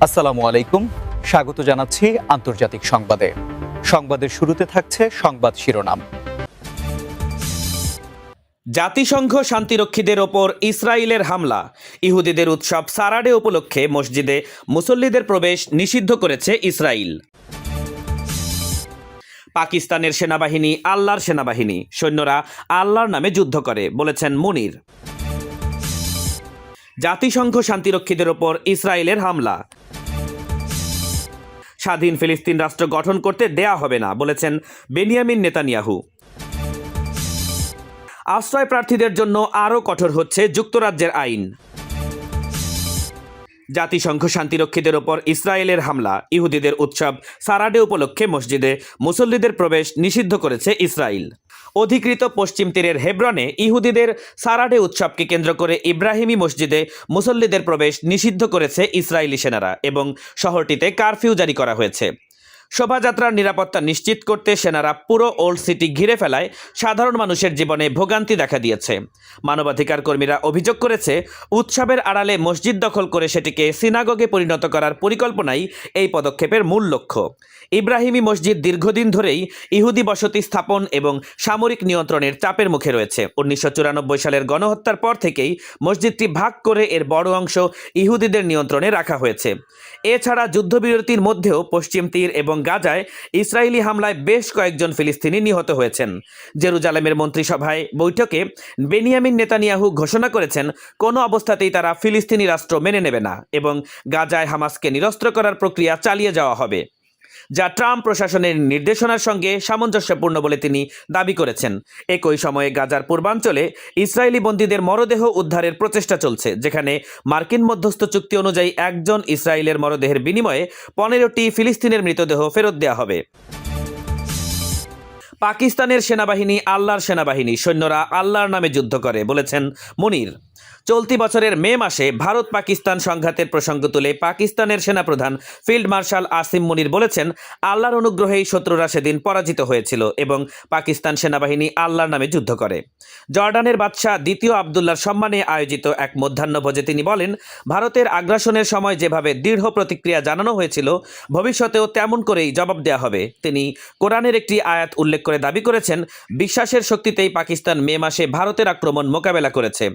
আসসালামু আলাইকুম, স্বাগত জানাচ্ছি আন্তর্জাতিক সংবাদে। সংবাদের শুরুতে থাকছে সংবাদ শিরোনাম। জাতিসংঘ শান্তিরক্ষীদের ওপর ইসরায়েলের হামলা, ইহুদিদের উৎসব সারাডে উপলক্ষে মসজিদে মুসল্লিদের প্রবেশ নিষিদ্ধ করেছে ইসরায়েল। পাকিস্তানের সেনাবাহিনী আল্লাহর সেনাবাহিনী, সৈন্যরা আল্লাহর নামে যুদ্ধ করে বলেছেন মুনির। জাতিসংঘ শান্তিরক্ষীদের ওপর ইসরায়েলের হামলা, স্বাধীন ফিলিস্তিন রাষ্ট্র গঠন করতে দেয়া হবে না বলেছেন বেনিয়ামিন নেতানিয়াহু। আশ্রয় প্রার্থীদের জন্য আরও কঠোর হচ্ছে যুক্তরাজ্যের আইন। জাতিসংঘ শান্তিরক্ষীদের ওপর ইসরায়েলের হামলা, ইহুদিদের উৎসব সারাডে উপলক্ষে মসজিদে মুসল্লিদের প্রবেশ নিষিদ্ধ করেছে ইসরায়েল। অধিকৃত পশ্চিম তীরের হেব্রনে ইহুদিদের সারাডে উৎসবকে কেন্দ্র করে ইব্রাহিমী মসজিদে মুসল্লিদের প্রবেশ নিষিদ্ধ করেছে ইসরায়েলি সেনারা এবং শহরটিতে কারফিউ জারি করা হয়েছে। শোভাযাত্রার নিরাপত্তা নিশ্চিত করতে সেনারা পুরো ওল্ড সিটি ঘিরে ফেলায় সাধারণ মানুষের জীবনে ভোগান্তি দেখা দিয়েছে। মানবাধিকার কর্মীরা অভিযোগ করেছে, উৎসবের আড়ালে মসজিদ দখল করে সেটিকে সিনাগগে পরিণত করার পরিকল্পনাই এই পদক্ষেপের মূল লক্ষ্য। ইব্রাহিমী মসজিদ দীর্ঘদিন ধরেই ইহুদি বসতি স্থাপন এবং সামরিক নিয়ন্ত্রণের চাপের মুখে রয়েছে। 1994 সালের গণহত্যার পর থেকেই মসজিদটি ভাগ করে এর বড় অংশ ইহুদিদের নিয়ন্ত্রণে রাখা হয়েছে। এছাড়া যুদ্ধবিরতির মধ্যেও পশ্চিম তীর এবং গাজায় ইসরায়েলি হামলায় বেশ কয়েকজন ফিলিস্তিনি নিহত হয়েছেন। জেরুজালেমের মন্ত্রিসভায় বৈঠকে বেনিয়ামিন নেতানিয়াহু ঘোষণা করেছেন, কোনো অবস্থাতেই তারা ফিলিস্তিনি রাষ্ট্র মেনে নেবে না এবং গাজায় হামাসকে নিরস্ত্র করার প্রক্রিয়া চালিয়ে যাওয়া হবে, যা ট্রাম্প প্রশাসনের নির্দেশনার সঙ্গে সামঞ্জস্যপূর্ণ বলে তিনি দাবি করেছেন। একই সময়ে গাজার পূর্বাঞ্চলে ইসরায়েলি বন্দীদের মরদেহ উদ্ধারের প্রচেষ্টা চলছে, যেখানে মার্কিন মধ্যস্থ চুক্তি অনুযায়ী একজন ইসরায়েলের মরদেহের বিনিময়ে 15টি ফিলিস্তিনের মৃতদেহ ফেরত দেওয়া হবে। পাকিস্তানের সেনাবাহিনী আল্লাহর সেনাবাহিনী, সৈন্যরা আল্লাহর নামে যুদ্ধ করে বলেছেন মুনির। চলতি বছরের মে মাসে ভারত পাকিস্তান সংঘাতের প্রসঙ্গ তুলে পাকিস্তানের সেনাপ্রধান ফিল্ড মার্শাল আসিম মুনির বলেছেন, আল্লাহর অনুগ্রহেই শত্রুরা সেদিন পরাজিত হয়েছিল এবং পাকিস্তান সেনাবাহিনী আল্লাহর নামে যুদ্ধ করে। জর্ডানের বাদশাহ দ্বিতীয় আবদুল্লাহর সম্মানে আয়োজিত এক মধ্যাহ্নভোজে তিনি বলেন, ভারতের আগ্রাসনের সময় যেভাবে দৃঢ় প্রতিক্রিয়া জানানো হয়েছিল, ভবিষ্যতেও তেমন করেই জবাব দেওয়া হবে। তিনি কোরআনের একটি আয়াত উল্লেখ করে দাবি করেছেন, বিশ্বাসের শক্তিতেই পাকিস্তান মে মাসে ভারতের আক্রমণ মোকাবেলা করেছে।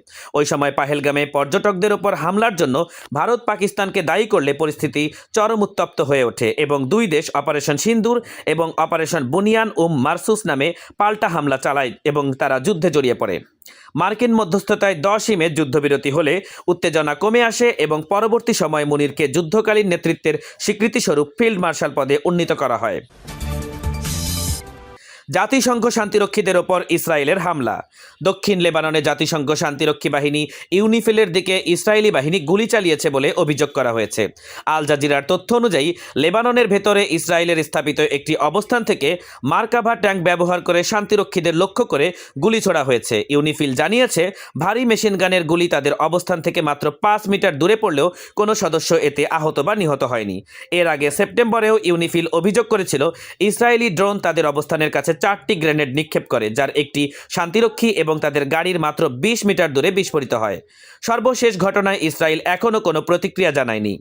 ওই সময় পাহেলগামে পর্যটকদের ওপর হামলার জন্য ভারত পাকিস্তানকে দায়ী করলে পরিস্থিতি চরম উত্তপ্ত হয়ে ওঠে এবং দুই দেশ অপারেশন সিন্দুর এবং অপারেশন বুনিয়ান মারসুস নামে পাল্টা হামলা চালায় এবং তারা যুদ্ধে জড়িয়ে পড়ে। মার্কিন মধ্যস্থতায় 10ই মে যুদ্ধবিরতি হলে উত্তেজনা কমে আসে এবং পরবর্তী সময়ে মুনিরকে যুদ্ধকালীন নেতৃত্বের স্বীকৃতিস্বরূপ ফিল্ড মার্শাল পদে উন্নীত করা হয়। জাতিসংঘ শান্তিরক্ষীদের ওপর ইসরায়েলের হামলা, দক্ষিণ লেবাননে জাতিসংঘ শান্তিরক্ষী বাহিনী ইউনিফিলের দিকে ইসরায়েলি বাহিনী গুলি চালিয়েছে বলে অভিযোগ করা হয়েছে। আল জাজিরার তথ্য অনুযায়ী লেবাননের ভেতরে ইসরায়েলের স্থাপিত একটি অবস্থান থেকে মার্কাভা ট্যাঙ্ক ব্যবহার করে শান্তিরক্ষীদের লক্ষ্য করে গুলি ছোড়া হয়েছে। ইউনিফিল জানিয়েছে, ভারী মেশিনগানের গুলি তাদের অবস্থান থেকে মাত্র 5 মিটার দূরে পড়লেও কোনো সদস্য এতে আহত বা নিহত হয়নি। এর আগে সেপ্টেম্বরেও ইউনিফিল অভিযোগ করেছিল, ইসরায়েলি ড্রোন তাদের অবস্থানের কাছে 4টি গ্রেনেড নিক্ষেপ করে, যার একটি শান্তিরক্ষী এবং তাদের গাড়ির মাত্র 20 মিটার দূরে বিস্ফোরিত হয়। সর্বশেষ ঘটনায় ইসরায়েল এখনও কোনো প্রতিক্রিয়া জানায়নি।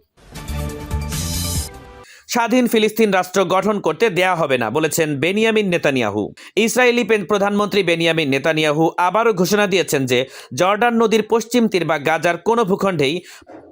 স্বাধীন ফিলিস্তিন রাষ্ট্র গঠন করতে দেয়া হবে না বলেছেন বেনিয়ামিন নেতানিয়াহু। ইসরায়েলি প্রধানমন্ত্রী বেনিয়ামিন নেতানিয়াহু আবারও ঘোষণা দিয়েছেন যে জর্ডান নদীর পশ্চিম তীর বা গাজার কোনো ভূখণ্ডেই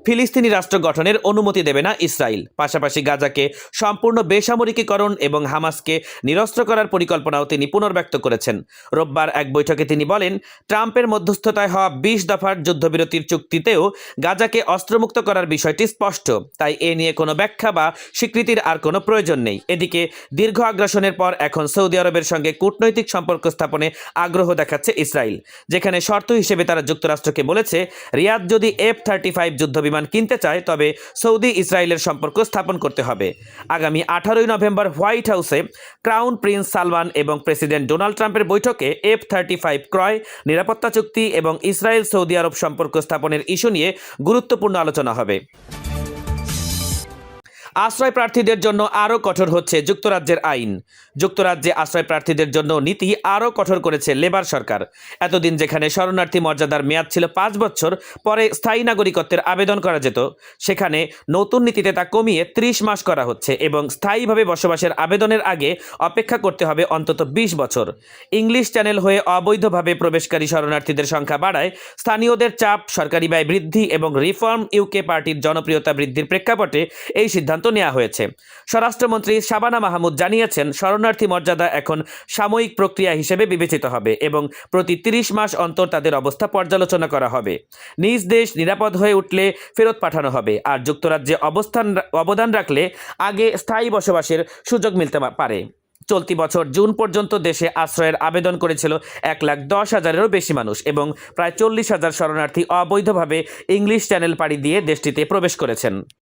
ফিলিস্তিনি রাষ্ট্র গঠনের অনুমতি দেবে না ইসরায়েল। পাশাপাশি গাজাকে সম্পূর্ণ বেসামরিকীকরণ এবং হামাসকে নিরস্ত্র করার পরিকল্পনাও তিনি পুনর্ব্যক্ত করেছেন। রোববার এক বৈঠকে তিনি বলেন, ট্রাম্পের মধ্যস্থতায় হওয়া 20 দফার যুদ্ধবিরতির চুক্তিতেও গাজাকে অস্ত্রমুক্ত করার বিষয়টি স্পষ্ট, তাই এ নিয়ে কোনো ব্যাখ্যা বা স্বীকৃতির আর কোনো প্রয়োজন নেই। এদিকে দীর্ঘ আগ্রাসনের পর এখন সৌদি আরবের সঙ্গে কূটনৈতিক সম্পর্ক স্থাপনে আগ্রহ দেখাচ্ছে ইসরায়েল, যেখানে শর্ত হিসেবে তারা যুক্তরাষ্ট্রকে বলেছে, রিয়াদ যদি F-35 যুদ্ধবিমান কিনতে চায় তবে সৌদি ইসরায়েলের সম্পর্ক স্থাপন করতে হবে। আগামী 18ই নভেম্বর হোয়াইট হাউসে ক্রাউন প্রিন্স সালমান এবং প্রেসিডেন্ট ডোনাল্ড ট্রাম্পের বৈঠকে F-35 ক্রয়, নিরাপত্তা চুক্তি এবং ইসরায়েল সৌদি আরব সম্পর্ক স্থাপনের ইস্যু নিয়ে গুরুত্বপূর্ণ আলোচনা হবে। আশ্রয় প্রার্থীদের জন্য আরও কঠোর হচ্ছে যুক্তরাজ্যের আইন। যুক্তরাজ্যে আশ্রয় প্রার্থীদের জন্য নীতি আরও কঠোর করেছে লেবার সরকার। এতদিন যেখানে শরণার্থী মর্যাদার মেয়াদ ছিল 5 বছর, পরে স্থায়ী নাগরিকত্বের আবেদন করা যেত, সেখানে নতুন নীতিতে তা কমিয়ে 30 মাস করা হচ্ছে এবং স্থায়ীভাবে বসবাসের আবেদনের আগে অপেক্ষা করতে হবে অন্তত 20 বছর। ইংলিশ চ্যানেল হয়ে অবৈধভাবে প্রবেশকারী শরণার্থীদের সংখ্যা বাড়ায় স্থানীয়দের চাপ, সরকারি ব্যয় বৃদ্ধি এবং রিফর্ম ইউকে পার্টির জনপ্রিয়তা বৃদ্ধির প্রেক্ষাপটে এই সিদ্ধান্ত নেওয়া হয়েছে। স্বরাষ্ট্রমন্ত্রী শাবানা মাহমুদ জানিয়েছেন, শরণার্থী মর্যাদা এখন সাময়িক প্রক্রিয়া হিসেবে বিবেচিত হবে এবং প্রতি 30 মাস অন্তর তাদের অবস্থা পর্যালোচনা করা হবে। নিজ দেশ নিরাপদ হয়ে উঠলে ফেরত পাঠানো হবে, আর যুক্তরাজ্যে অবদান রাখলে আগে স্থায়ী বসবাসের সুযোগ মিলতে পারে। চলতি বছর জুন পর্যন্ত দেশে আশ্রয়ের আবেদন করেছিল 1,10,000-এরও বেশি মানুষ এবং প্রায় 40,000 শরণার্থী অবৈধভাবে ইংলিশ চ্যানেল পাড়ি দিয়ে দেশটিতে প্রবেশ করেছেন।